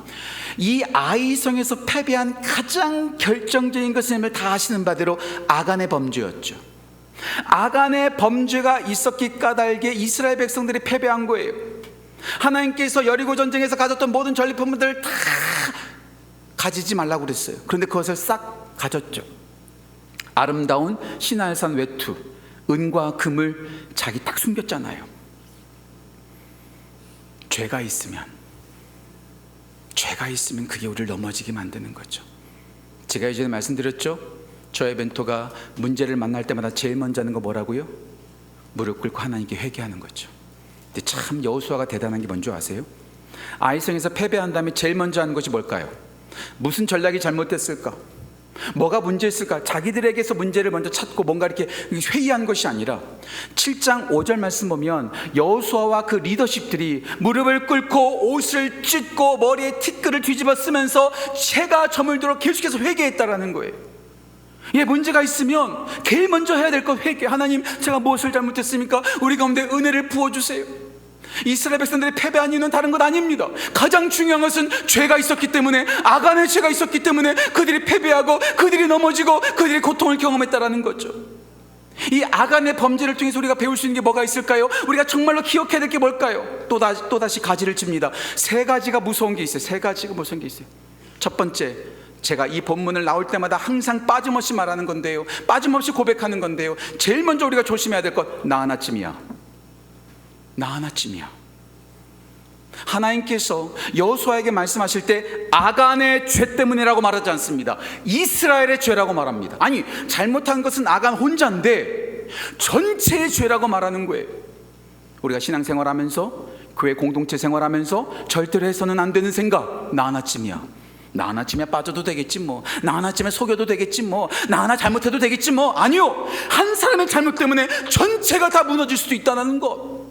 이 아이성에서 패배한 가장 결정적인 것을 다 아시는 바대로 아간의 범죄였죠. 아간의 범죄가 있었기 까닭에 이스라엘 백성들이 패배한 거예요. 하나님께서 여리고 전쟁에서 가졌던 모든 전리품들을 다 가지지 말라고 그랬어요. 그런데 그것을 싹 가졌죠. 아름다운 시날산 외투, 은과 금을 자기 딱 숨겼잖아요. 죄가 있으면 그게 우리를 넘어지게 만드는 거죠. 제가 이전에 말씀드렸죠. 저의 멘토가 문제를 만날 때마다 제일 먼저 하는 거 뭐라고요? 무릎 꿇고 하나님께 회개하는 거죠. 근데 참 여호수아가 대단한 게 뭔지 아세요? 아이성에서 패배한 다음에 제일 먼저 하는 것이 뭘까요? 무슨 전략이 잘못됐을까? 뭐가 문제였을까? 자기들에게서 문제를 먼저 찾고 뭔가 이렇게 회의한 것이 아니라 7장 5절 말씀 보면 여호수아와 그 리더십들이 무릎을 꿇고 옷을 찢고 머리에 티끌을 뒤집어 쓰면서 채가 저물도록 계속해서 회개했다라는 거예요. 예, 문제가 있으면 제일 먼저 해야 될 것 회개. 하나님, 제가 무엇을 잘못했습니까? 우리 가운데 은혜를 부어주세요. 이스라엘 백성들이 패배한 이유는 다른 것 아닙니다. 가장 중요한 것은 죄가 있었기 때문에, 아간의 죄가 있었기 때문에 그들이 패배하고 그들이 넘어지고 그들이 고통을 경험했다라는 거죠. 이 아간의 범죄를 통해서 우리가 배울 수 있는 게 뭐가 있을까요? 우리가 정말로 기억해야 될 게 뭘까요? 또다시 가지를 칩니다. 세 가지가 무서운 게 있어요. 세 가지가 무서운 게 있어요. 첫 번째, 제가 이 본문을 나올 때마다 항상 빠짐없이 말하는 건데요, 빠짐없이 고백하는 건데요, 제일 먼저 우리가 조심해야 될 것, 나 하나쯤이야. 나 하나쯤이야. 하나님께서 여호수아에게 말씀하실 때 아간의 죄 때문이라고 말하지 않습니다. 이스라엘의 죄라고 말합니다. 아니, 잘못한 것은 아간 혼자인데 전체의 죄라고 말하는 거예요. 우리가 신앙생활하면서, 교회 공동체 생활하면서 절대로 해서는 안 되는 생각, 나 하나쯤이야. 나 하나쯤에 빠져도 되겠지 뭐, 나 하나쯤에 속여도 되겠지 뭐, 나 하나 잘못해도 되겠지 뭐. 아니요, 한 사람의 잘못 때문에 전체가 다 무너질 수도 있다는 것.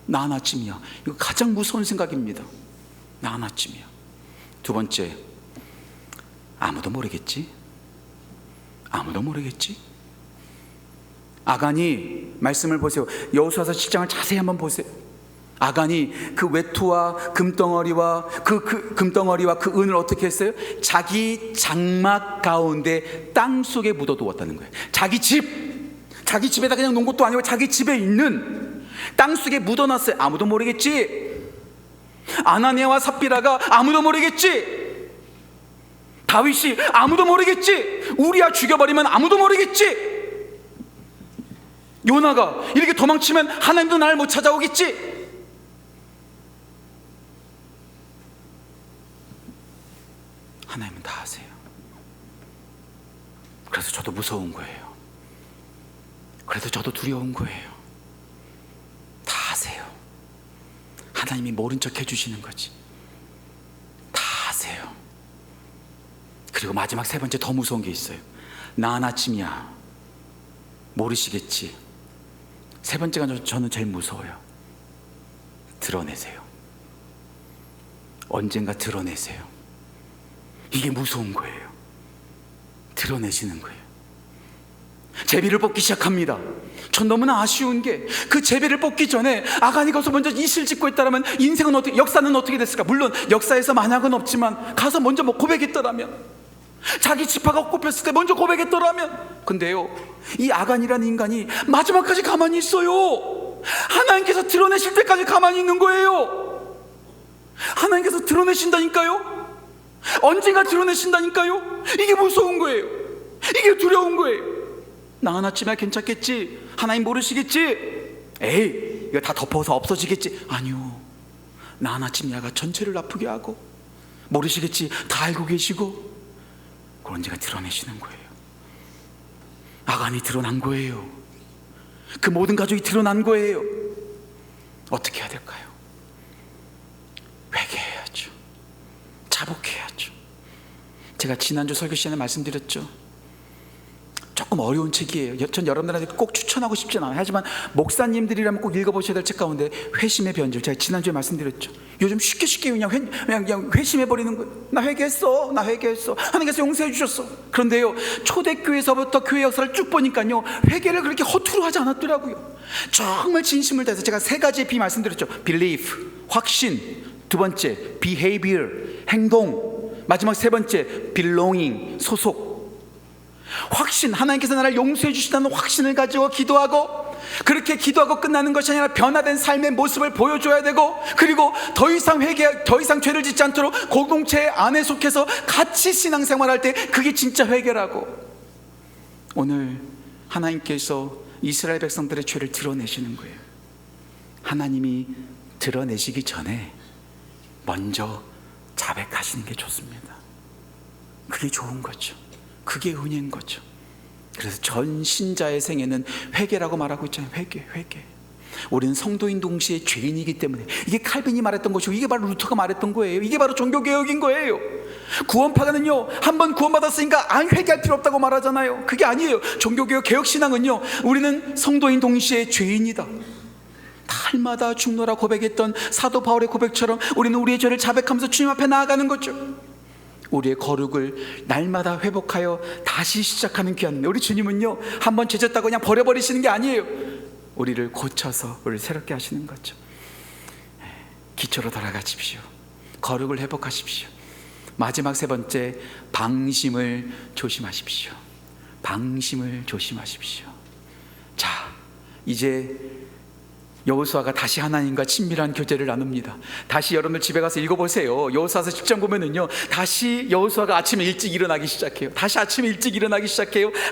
나 하나쯤이야. 이거 가장 무서운 생각입니다. 나 하나쯤이야. 두 번째, 아무도 모르겠지. 아무도 모르겠지. 아간이, 말씀을 보세요. 여호수아서 7장을 자세히 한번 보세요. 아간이 그 외투와 금덩어리와 그 은을 어떻게 했어요? 자기 장막 가운데 땅 속에 묻어두었다는 거예요. 자기 집에다 그냥 놓은 것도 아니고 자기 집에 있는 땅 속에 묻어놨어요. 아무도 모르겠지. 아나니아와 삽비라가 아무도 모르겠지. 다윗이 아무도 모르겠지. 우리야 죽여버리면 아무도 모르겠지. 요나가 이렇게 도망치면 하나님도 나를 못 찾아오겠지. 하나님은 다 아세요. 그래서 저도 무서운 거예요. 그래서 저도 두려운 거예요. 다 아세요. 하나님이 모른 척 해주시는 거지. 다 아세요. 그리고 마지막 세 번째, 더 무서운 게 있어요. 나 하나쯤이야. 모르시겠지. 세 번째가 저는 제일 무서워요. 드러내세요. 언젠가 드러내세요. 이게 무서운 거예요. 드러내시는 거예요. 제비를 뽑기 시작합니다. 전 너무나 아쉬운 게 그 제비를 뽑기 전에 아간이 가서 먼저 이실 짓고 있다면 인생은 어떻게, 역사는 어떻게 됐을까? 물론 역사에서 만약은 없지만 가서 먼저 뭐 고백했더라면, 자기 지파가 꼽혔을 때 먼저 고백했더라면. 근데요, 이 아간이라는 인간이 마지막까지 가만히 있어요. 하나님께서 드러내실 때까지 가만히 있는 거예요. 하나님께서 드러내신다니까요. 언젠가 드러내신다니까요. 이게 무서운 거예요. 이게 두려운 거예요. 나 하나쯤이야 괜찮겠지. 하나님 모르시겠지. 에이, 이거 다 덮어서 없어지겠지. 아니요, 나 하나쯤이야가 전체를 아프게 하고, 모르시겠지, 다 알고 계시고, 그걸 언제가 드러내시는 거예요. 아간이 드러난 거예요. 그 모든 가족이 드러난 거예요. 어떻게 해야 될까요? 회개해야죠. 자복해야죠. 제가 지난주 설교 시간에 말씀드렸죠. 조금 어려운 책이에요. 전 여러분들한테 꼭 추천하고 싶진 않아요. 하지만 목사님들이라면 꼭 읽어보셔야 될 책 가운데 회심의 변질, 제가 지난주에 말씀드렸죠. 요즘 쉽게 그냥 회심해버리는 거예요. 나 회개했어. 하나님께서 용서해 주셨어. 그런데요, 초대교회에서부터 교회 역사를 쭉 보니까요, 회개를 그렇게 허투루 하지 않았더라고요. 정말 진심을 다해서. 제가 세 가지의 B 말씀드렸죠. belief, 확신. 두 번째, behavior, 행동. 마지막 세 번째, belonging, 소속. 확신, 하나님께서 나를 용서해 주신다는 확신을 가지고 기도하고, 그렇게 기도하고 끝나는 것이 아니라 변화된 삶의 모습을 보여줘야 되고, 그리고 더 이상 죄를 짓지 않도록 공동체 안에 속해서 같이 신앙생활할 때 그게 진짜 회개라고. 오늘 하나님께서 이스라엘 백성들의 죄를 드러내시는 거예요. 하나님이 드러내시기 전에 먼저 자백하시는 게 좋습니다. 그게 좋은 거죠. 그게 은혜인 거죠. 그래서 전 신자의 생애는 회개라고 말하고 있잖아요. 회개. 우리는 성도인 동시에 죄인이기 때문에. 이게 칼빈이 말했던 것이고, 이게 바로 루터가 말했던 거예요. 이게 바로 종교개혁인 거예요. 구원파가는요, 한번 구원받았으니까 회개할 필요 없다고 말하잖아요. 그게 아니에요. 종교개혁 개혁신앙은요, 우리는 성도인 동시에 죄인이다. 날마다 죽노라 고백했던 사도 바울의 고백처럼 우리는 우리의 죄를 자백하면서 주님 앞에 나아가는 거죠. 우리의 거룩을 날마다 회복하여 다시 시작하는 귀한 우리 주님은요, 한번 죄졌다고 그냥 버려버리시는 게 아니에요. 우리를 고쳐서 우리를 새롭게 하시는 거죠. 기초로 돌아가십시오. 거룩을 회복하십시오. 마지막 세 번째, 방심을 조심하십시오. 방심을 조심하십시오. 자, 이제 여호수아가 다시 하나님과 친밀한 교제를 나눕니다. 다시 여러분들 집에 가서 읽어보세요. 여호수아서 10장 보면은요, 다시 여호수아가 아침에 일찍 일어나기 시작해요.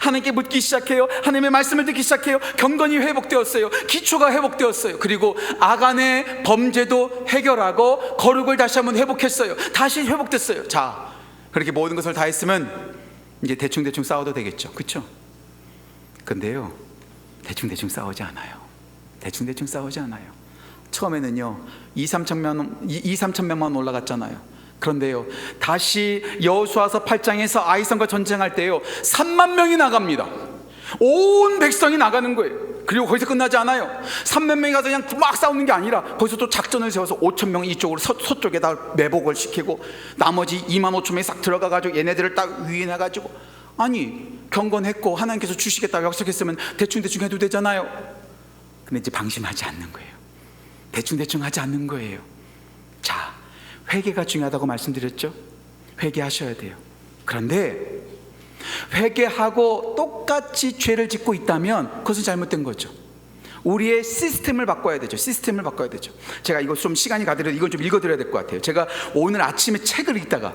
하나님께 묻기 시작해요. 하나님의 말씀을 듣기 시작해요. 경건이 회복되었어요. 기초가 회복되었어요. 그리고 아간의 범죄도 해결하고 거룩을 다시 한번 회복했어요. 다시 회복됐어요. 자, 그렇게 모든 것을 다 했으면 이제 대충 싸워도 되겠죠. 그렇죠? 근데요, 대충 싸우지 않아요. 처음에는요 2-3천 명만 올라갔잖아요. 그런데요, 다시 여호수아서 8장에서 아이성과 전쟁할 때요 3만 명이 나갑니다. 온 백성이 나가는 거예요. 그리고 거기서 끝나지 않아요. 3만 명이 가서 그냥 막 싸우는 게 아니라 거기서 또 작전을 세워서 5천 명 이쪽으로 서쪽에다 매복을 시키고, 나머지 2만 5천 명이 싹 들어가가지고 얘네들을 딱 유인해가지고, 아니 경건했고 하나님께서 주시겠다고 약속했으면 대충 해도 되잖아요. 근데 이제 방심하지 않는 거예요. 대충 하지 않는 거예요. 자, 회개가 중요하다고 말씀드렸죠. 회개하셔야 돼요. 그런데 회개하고 똑같이 죄를 짓고 있다면 그것은 잘못된 거죠. 우리의 시스템을 바꿔야 되죠. 제가 이거 좀 시간이 가더라도 이건 좀 읽어드려야 될 것 같아요. 제가 오늘 아침에 책을 읽다가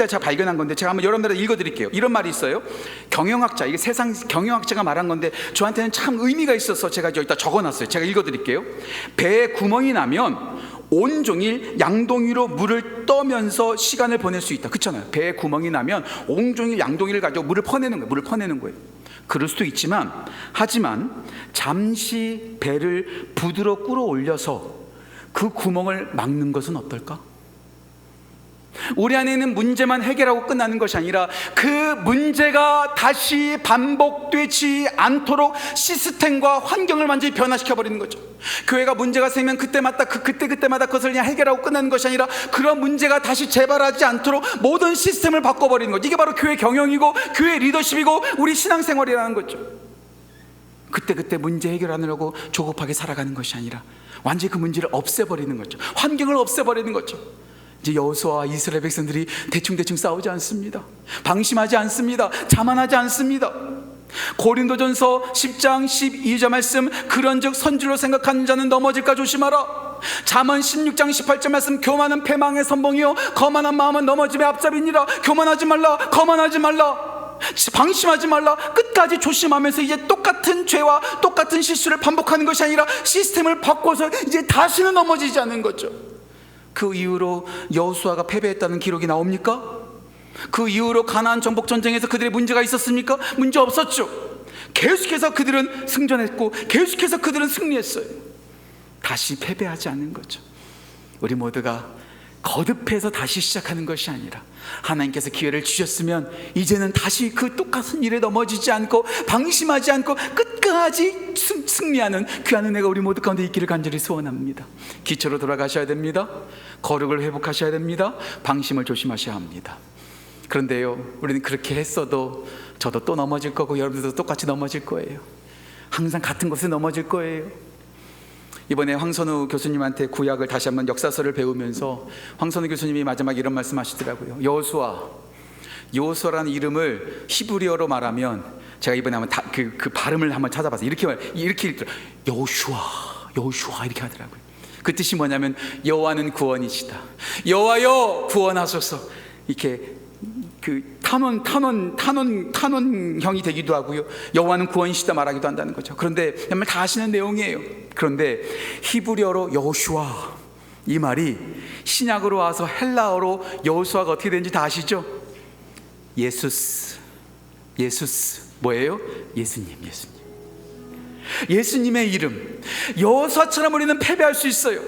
제가 발견한 건데, 제가 한번 여러분들한테 읽어드릴게요. 이런 말이 있어요. 경영학자, 이게 세상 경영학자가 말한 건데 저한테는 참 의미가 있어서 제가 여기다 적어놨어요. 제가 읽어드릴게요. 배에 구멍이 나면 온종일 양동이로 물을 떠면서 시간을 보낼 수 있다. 그렇잖아요. 배에 구멍이 나면 온종일 양동이를 가지고 물을 퍼내는 거예요. 그럴 수도 있지만, 하지만 잠시 배를 부드럽게 끌어올려서 그 구멍을 막는 것은 어떨까? 우리 안에 있는 문제만 해결하고 끝나는 것이 아니라 그 문제가 다시 반복되지 않도록 시스템과 환경을 완전히 변화시켜 버리는 거죠. 교회가 문제가 생기면 그때마다 그때마다 그것을 그냥 해결하고 끝나는 것이 아니라 그런 문제가 다시 재발하지 않도록 모든 시스템을 바꿔버리는 거죠. 이게 바로 교회 경영이고 교회 리더십이고 우리 신앙생활이라는 거죠. 그때 문제 해결하느라고 조급하게 살아가는 것이 아니라 완전히 그 문제를 없애버리는 거죠. 환경을 없애버리는 거죠. 이제 여호수아와 이스라엘 백성들이 대충 싸우지 않습니다. 방심하지 않습니다. 자만하지 않습니다. 고린도전서 10장 12절 말씀, 그런즉 선줄로 생각하는 자는 넘어질까 조심하라. 잠언 16장 18절 말씀, 교만은 패망의 선봉이요 거만한 마음은 넘어짐의 앞잡이니라. 교만하지 말라, 거만하지 말라, 방심하지 말라. 끝까지 조심하면서 이제 똑같은 죄와 똑같은 실수를 반복하는 것이 아니라 시스템을 바꿔서 이제 다시는 넘어지지 않는 거죠. 그 이후로 여호수아가 패배했다는 기록이 나옵니까? 그 이후로 가나안 정복 전쟁에서 그들의 문제가 있었습니까? 문제 없었죠. 계속해서 그들은 승전했고 계속해서 그들은 승리했어요. 다시 패배하지 않는 거죠. 우리 모두가 거듭해서 다시 시작하는 것이 아니라 하나님께서 기회를 주셨으면 이제는 다시 그 똑같은 일에 넘어지지 않고 방심하지 않고 끝까지 승리하는 귀한 은혜가 우리 모두 가운데 있기를 간절히 소원합니다. 기초로 돌아가셔야 됩니다. 거룩을 회복하셔야 됩니다. 방심을 조심하셔야 합니다. 그런데요, 우리는 그렇게 했어도 저도 또 넘어질 거고 여러분들도 똑같이 넘어질 거예요. 항상 같은 곳에 넘어질 거예요. 이번에 황선우 교수님한테 구약을 다시 한번 역사서를 배우면서 황선우 교수님이 마지막에 이런 말씀 하시더라고요. 여호수아라는 이름을 히브리어로 말하면, 제가 이번에 한번 그 발음을 한번 찾아봤어요. 이렇게 읽더라고요. 여호슈아 이렇게 하더라고요. 그 뜻이 뭐냐면 여호와는 구원이시다. 여호와여 구원하소서. 이렇게 그 탄원형이 되기도 하고요. 여호와는 구원이시다 말하기도 한다는 거죠. 그런데 정말 다 아시는 내용이에요. 그런데 히브리어로 여호슈아, 이 말이 신약으로 와서 헬라어로 여호수아가 어떻게 되는지 다 아시죠? 예수스 뭐예요? 예수님의 이름. 여호수아처럼 우리는 패배할 수 있어요.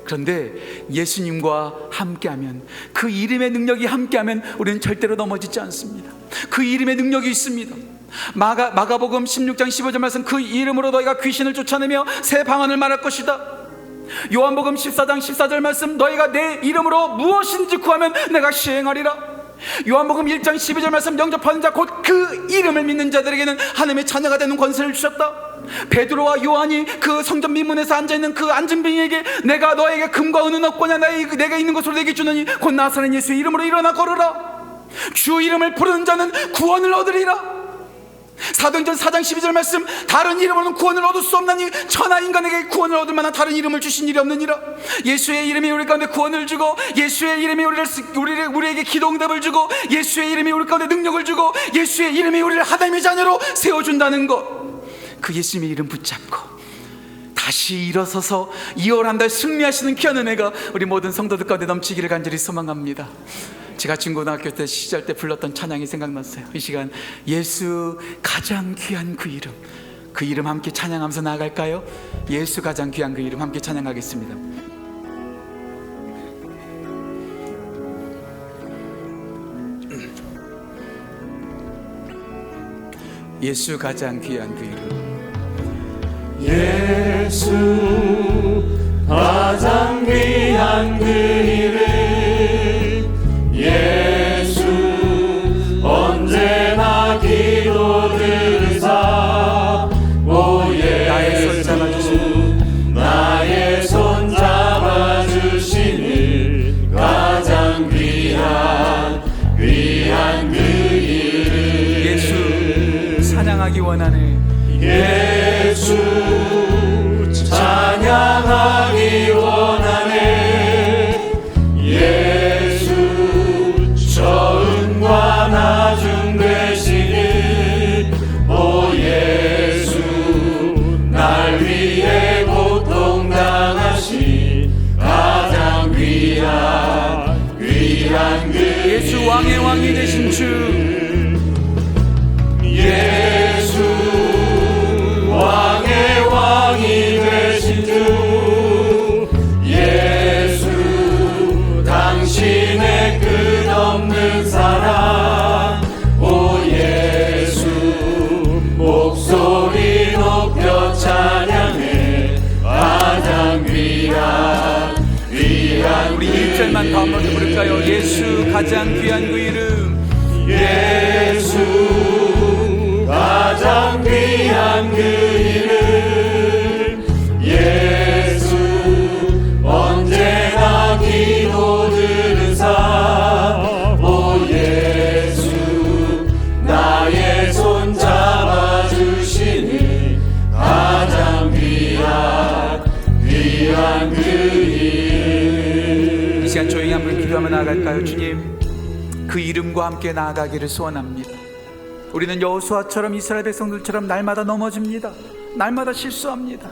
그런데 예수님과 함께하면, 그 이름의 능력이 함께하면 우리는 절대로 넘어지지 않습니다. 그 이름의 능력이 있습니다. 마가복음 16장 15절 말씀, 그 이름으로 너희가 귀신을 쫓아내며 새 방언을 말할 것이다. 요한복음 14장 14절 말씀, 너희가 내 이름으로 무엇인지 구하면 내가 시행하리라. 요한복음 1장 12절 말씀, 영접하는 자 곧 그 이름을 믿는 자들에게는 하나님의 자녀가 되는 권세를 주셨다. 베드로와 요한이 그 성전 민문에서 앉아있는 그 앉은 빙에게 내가 너에게 금과 은은 없거냐, 내가 있는 것으로 내게 주느니 곧 나사렛 예수의 이름으로 일어나 걸으라. 주 이름을 부르는 자는 구원을 얻으리라. 사도행전 4장 12절 말씀, 다른 이름으로는 구원을 얻을 수 없나니 천하 인간에게 구원을 얻을 만한 다른 이름을 주신 일이 없느니라. 예수의 이름이 우리 가운데 구원을 주고, 예수의 이름이 우리에게 기도응답을 주고, 예수의 이름이 우리 가운데 능력을 주고, 예수의 이름이 우리를 하나님의 자녀로 세워준다는 것, 그 예수님의 이름 붙잡고 다시 일어서서 2월 한 달 승리하시는 귀한 은혜가 우리 모든 성도들 가운데 넘치기를 간절히 소망합니다. 제가 중고등학교 때 시절 때 불렀던 찬양이 생각났어요. 이 시간 예수 가장 귀한 그 이름 함께 찬양하면서 나아갈까요? 예수 가장 귀한 그 이름 함께 찬양하겠습니다. 예수 가장 귀한 그 이름, 예수 가장 귀한 그 이름, 예수 언제나 기도 들으사. 오 예수 나의 손 잡아주시는 가장 귀한 그 이름. 예수 찬양하기 원하네. 예수 찬양하기 원하네. 예수 처음과 나중 되시는 오 예수 날 위해 고통당하신 가장 귀한 그 예수 왕의 왕이 되신 주, 예수 왕의 왕이 되신 주, 예수 당신의 말만 더 한번 부를까요? 예수 가장 귀한 그 이름, 예수 가장 귀한 그 이름 예수 언제나 기도 들으사 오 예수 나의 손 잡아주시니 가장 귀한 그 이름. 이 시간 조용히 한번 기도하며 나아갈까요? 주님, 그 이름과 함께 나아가기를 소원합니다. 우리는 여호수아처럼 이스라엘 백성들처럼 날마다 넘어집니다. 날마다 실수합니다.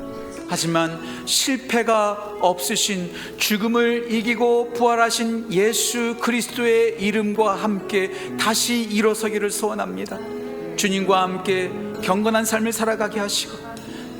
하지만 실패가 없으신 죽음을 이기고 부활하신 예수 그리스도의 이름과 함께 다시 일어서기를 소원합니다. 주님과 함께 경건한 삶을 살아가게 하시고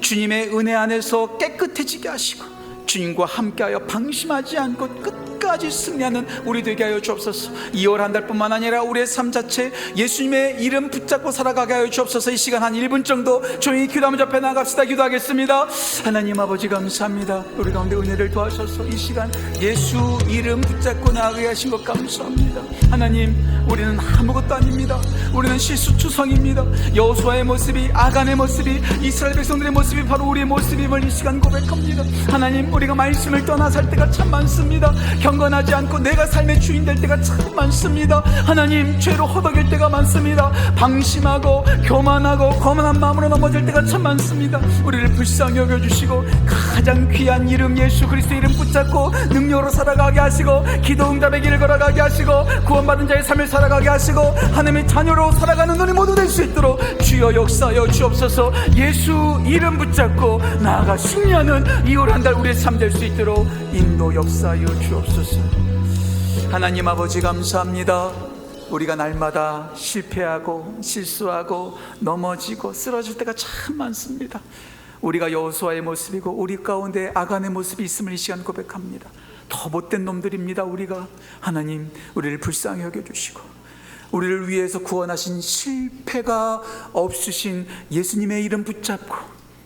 주님의 은혜 안에서 깨끗해지게 하시고 주님과 함께하여 방심하지 않고 끝까지 승리하는 우리 되게 하여 주옵소서. 2월 한 달뿐만 아니라 우리의 삶 자체 예수님의 이름 붙잡고 살아가게 하여 주옵소서. 이 시간 한 1분 정도 조용히 기도하며 접해 나갑시다. 기도하겠습니다. 하나님 아버지 감사합니다. 우리 가운데 은혜를 도와셔서 이 시간 예수 이름 붙잡고 나아가게 하신 것 감사합니다. 하나님, 우리는 아무것도 아닙니다. 우리는 실수투성입니다. 여호수아의 모습이, 아간의 모습이, 이스라엘 백성들의 모습이 바로 우리의 모습임을 이 시간 고백합니다. 하나님, 우리가 말씀을 떠나 살 때가 참 많습니다. 경건하지 않고 내가 삶의 주인 될 때가 참 많습니다. 하나님, 죄로 허덕일 때가 많습니다. 방심하고 교만하고 거만한 마음으로 넘어질 때가 참 많습니다. 우리를 불쌍히 여겨주시고 가장 귀한 이름 예수 그리스도 이름 붙잡고 능력으로 살아가게 하시고 기도 응답의 길을 걸어가게 하시고 구원받은 자의 삶을 살아가게 하시고 하나님의 자녀로 살아가는 우리 모두 될 수 있도록 주여 역사하여 주옵소서. 예수 이름 붙잡고 나아가 승리하는 2월 한 달 우리의 삶 될 수 있도록 인도 역사하여 주옵소서. 하나님 아버지 감사합니다. 우리가 날마다 실패하고 실수하고 넘어지고 쓰러질 때가 참 많습니다. 우리가 여호수아의 모습이고 우리 가운데 아간의 모습이 있음을 이 시간 고백합니다. 더 못된 놈들입니다. 우리가. 하나님, 우리를 불쌍히 여겨주시고 우리를 위해서 구원하신 실패가 없으신 예수님의 이름 붙잡고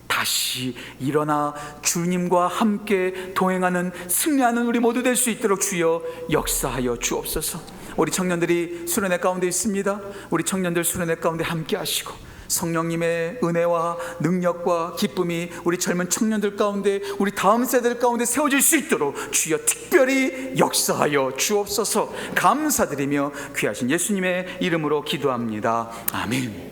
다시 일어나 주님과 함께 동행하는 승리하는 우리 모두 될 수 있도록 주여 역사하여 주옵소서. 우리 청년들이 수련회 가운데 있습니다. 우리 청년들 수련회 가운데 함께 하시고 성령님의 은혜와 능력과 기쁨이 우리 젊은 청년들 가운데 우리 다음 세대들 가운데 세워질 수 있도록 주여 특별히 역사하여 주옵소서. 감사드리며 귀하신 예수님의 이름으로 기도합니다. 아멘.